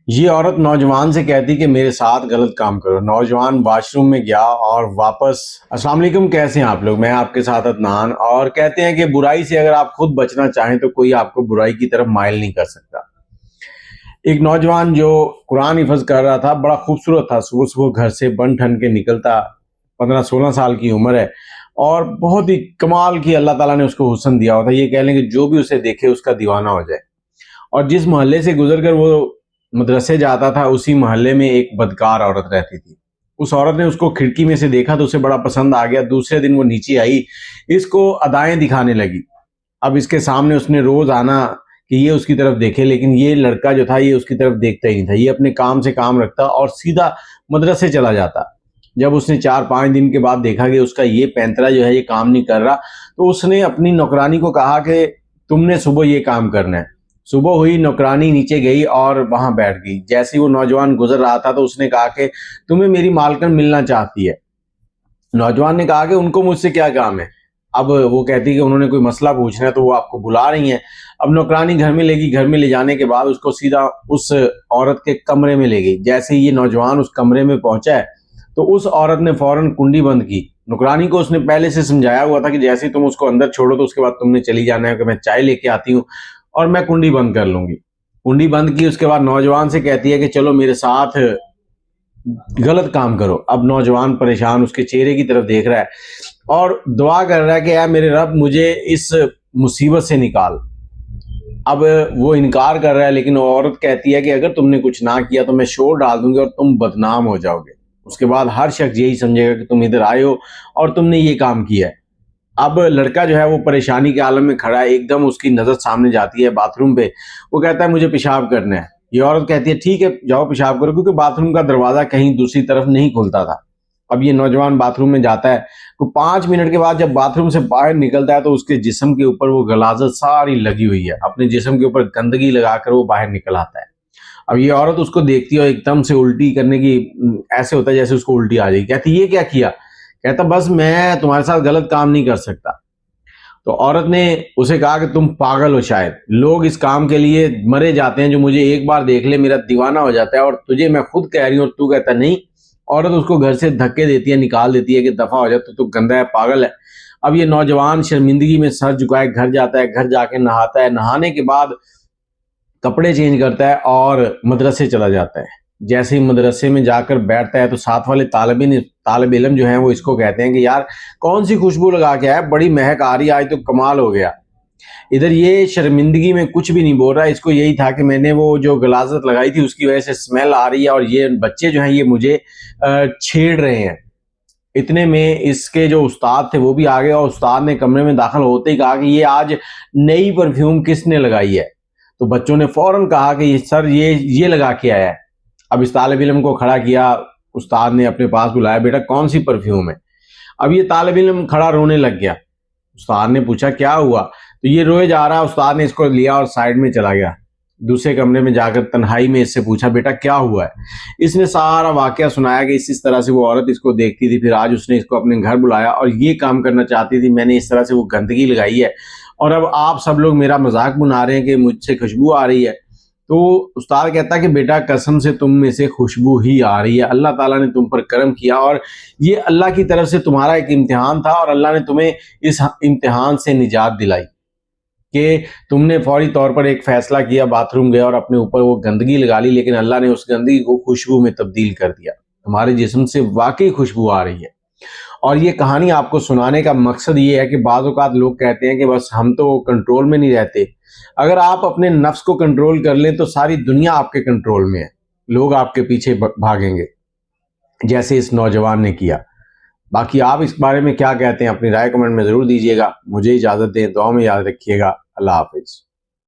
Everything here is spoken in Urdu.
یہ عورت نوجوان سے کہتی کہ میرے ساتھ غلط کام کرو۔ نوجوان واش روم میں گیا اور واپس السلام علیکم، کیسے ہیں آپ لوگ؟ میں آپ کے ساتھ عدنان، اور کہتے ہیں کہ برائی سے اگر آپ خود بچنا چاہیں تو کوئی آپ کو برائی کی طرف مائل نہیں کر سکتا۔ ایک نوجوان جو قرآن حفظ کر رہا تھا، بڑا خوبصورت تھا، صبح صبح گھر سے بن ٹھن کے نکلتا، 15-16 سال کی عمر ہے، اور بہت ہی کمال کی اللہ تعالیٰ نے اس کو حسن دیا ہوتا ہے، یہ کہہ لیں کہ جو بھی اسے دیکھے اس کا دیوانہ ہو جائے۔ اور جس محلے سے گزر کر وہ مدرسے جاتا تھا، اسی محلے میں ایک بدکار عورت رہتی تھی۔ اس عورت نے اس کو کھڑکی میں سے دیکھا تو اسے بڑا پسند آ گیا۔ دوسرے دن وہ نیچے آئی، اس کو ادائیں دکھانے لگی۔ اب اس کے سامنے اس نے روز آنا کہ یہ اس کی طرف دیکھے، لیکن یہ لڑکا جو تھا یہ اس کی طرف دیکھتا ہی نہیں تھا، یہ اپنے کام سے کام رکھتا اور سیدھا مدرسے چلا جاتا۔ جب اس نے 4-5 دن کے بعد دیکھا کہ اس کا یہ پینترا جو ہے یہ کام نہیں کر رہا، تو اس نے اپنی نوکرانی کو کہا کہ تم نے صبح یہ کام کرنا ہے۔ صبح ہوئی، نوکرانی نیچے گئی اور وہاں بیٹھ گئی۔ جیسے وہ نوجوان گزر رہا تھا تو اس نے کہا کہ تمہیں میری مالکن ملنا چاہتی ہے۔ نوجوان نے کہا کہ ان کو مجھ سے کیا کام ہے؟ اب وہ کہتی کہ انہوں نے کوئی مسئلہ پوچھنا ہے تو وہ آپ کو بلا رہی ہیں۔ اب نوکرانی گھر میں لے گئی، گھر میں لے جانے کے بعد اس کو سیدھا اس عورت کے کمرے میں لے گئی۔ جیسے یہ نوجوان اس کمرے میں پہنچا ہے تو اس عورت نے فوراً کنڈی بند کی۔ نوکرانی کو اس نے پہلے سے سمجھایا ہوا تھا کہ جیسے ہی تم اس کو اندر چھوڑو تو اس کے بعد تم نے چلی جانا ہے کہ میں چائے لے کے آتی ہوں اور میں کنڈی بند کر لوں گی۔ کنڈی بند کی، اس کے بعد نوجوان سے کہتی ہے کہ چلو میرے ساتھ غلط کام کرو۔ اب نوجوان پریشان اس کے چہرے کی طرف دیکھ رہا ہے اور دعا کر رہا ہے کہ اے میرے رب مجھے اس مصیبت سے نکال۔ اب وہ انکار کر رہا ہے، لیکن وہ عورت کہتی ہے کہ اگر تم نے کچھ نہ کیا تو میں شور ڈال دوں گی اور تم بدنام ہو جاؤ گے۔ اس کے بعد ہر شخص یہی سمجھے گا کہ تم ادھر آئے ہو اور تم نے یہ کام کیا ہے۔ اب لڑکا جو ہے وہ پریشانی کے عالم میں کھڑا ہے، ایک دم اس کی نظر سامنے جاتی ہے باتھ روم پہ۔ وہ کہتا ہے مجھے پیشاب کرنا ہے۔ یہ عورت کہتی ہے ٹھیک ہے جاؤ پیشاب کرو، کیونکہ باتھ روم کا دروازہ کہیں دوسری طرف نہیں کھلتا تھا۔ اب یہ نوجوان باتھ روم میں جاتا ہے، تو 5 منٹ کے بعد جب باتھ روم سے باہر نکلتا ہے تو اس کے جسم کے اوپر وہ غلاظت ساری لگی ہوئی ہے، اپنے جسم کے اوپر گندگی لگا کر وہ باہر نکل آتا ہے۔ اب یہ عورت اس کو دیکھتی ہے اور ایک دم سے الٹی کرنے کی ایسے ہوتا ہے جیسے اس کو الٹی آ جائے۔ کہتی یہ کیا کیا؟ کہتا بس میں تمہارے ساتھ غلط کام نہیں کر سکتا۔ تو عورت نے اسے کہا کہ تم پاگل ہو، شاید لوگ اس کام کے لیے مرے جاتے ہیں، جو مجھے ایک بار دیکھ لے میرا دیوانہ ہو جاتا ہے، اور تجھے میں خود کہہ رہی ہوں اور تو کہتا نہیں۔ عورت اس کو گھر سے دھکے دیتی ہے، نکال دیتی ہے کہ دفع ہو جائے، تو گندا ہے، پاگل ہے۔ اب یہ نوجوان شرمندگی میں سر جھکائے گھر جاتا ہے، گھر جا کے نہاتا ہے، نہانے کے بعد کپڑے چینج کرتا ہے اور مدرسے چلا جاتا ہے۔ جیسے ہی مدرسے میں جا کر بیٹھتا ہے تو ساتھ والے طالب علم جو ہیں وہ اس کو کہتے ہیں کہ یار کون سی خوشبو لگا کے آیا، بڑی مہک آ رہی ہے، آج تو کمال ہو گیا۔ ادھر یہ شرمندگی میں کچھ بھی نہیں بول رہا، اس کو یہی تھا کہ میں نے وہ جو غلاظت لگائی تھی اس کی وجہ سے اسمیل آ رہی ہے اور یہ بچے جو ہیں یہ مجھے چھیڑ رہے ہیں۔ اتنے میں اس کے جو استاد تھے وہ بھی آ گئے، اور استاد نے کمرے میں داخل ہوتے ہی کہا کہ یہ آج نئی پرفیوم کس نے لگائی ہے؟ تو بچوں نے فوراً کہا کہ سر یہ لگا کے آیا ہے۔ اب اس طالب علم کو کھڑا کیا، استاد نے اپنے پاس بلایا، بیٹا کون سی پرفیوم ہے؟ اب یہ طالب علم کھڑا رونے لگ گیا۔ استاد نے پوچھا کیا ہوا؟ تو یہ روئے جا رہا، استاد نے اس کو لیا اور سائڈ میں چلا گیا۔ دوسرے کمرے میں جا کر تنہائی میں اس سے پوچھا بیٹا کیا ہوا ہے؟ اس نے سارا واقعہ سنایا کہ اس طرح سے وہ عورت اس کو دیکھتی تھی، پھر آج اس نے اس کو اپنے گھر بلایا اور یہ کام کرنا چاہتی تھی، میں نے اس طرح سے وہ گندگی لگائی ہے، اور اب آپ سب لوگ میرا مذاق بنا رہے ہیں کہ مجھ سے خوشبو آ رہی ہے۔ تو استاد کہتا ہے کہ بیٹا قسم سے تم میں سے خوشبو ہی آ رہی ہے، اللہ تعالیٰ نے تم پر کرم کیا اور یہ اللہ کی طرف سے تمہارا ایک امتحان تھا، اور اللہ نے تمہیں اس امتحان سے نجات دلائی کہ تم نے فوری طور پر ایک فیصلہ کیا، باتھ روم گیا اور اپنے اوپر وہ گندگی لگا لی، لیکن اللہ نے اس گندگی کو خوشبو میں تبدیل کر دیا، تمہارے جسم سے واقعی خوشبو آ رہی ہے۔ اور یہ کہانی آپ کو سنانے کا مقصد یہ ہے کہ بعض اوقات لوگ کہتے ہیں کہ بس ہم تو کنٹرول میں نہیں رہتے۔ اگر آپ اپنے نفس کو کنٹرول کر لیں تو ساری دنیا آپ کے کنٹرول میں ہے، لوگ آپ کے پیچھے بھاگیں گے جیسے اس نوجوان نے کیا۔ باقی آپ اس بارے میں کیا کہتے ہیں؟ اپنی رائے کمنٹ میں ضرور دیجیے گا۔ مجھے اجازت دیں، دعا میں یاد رکھیے گا۔ اللہ حافظ۔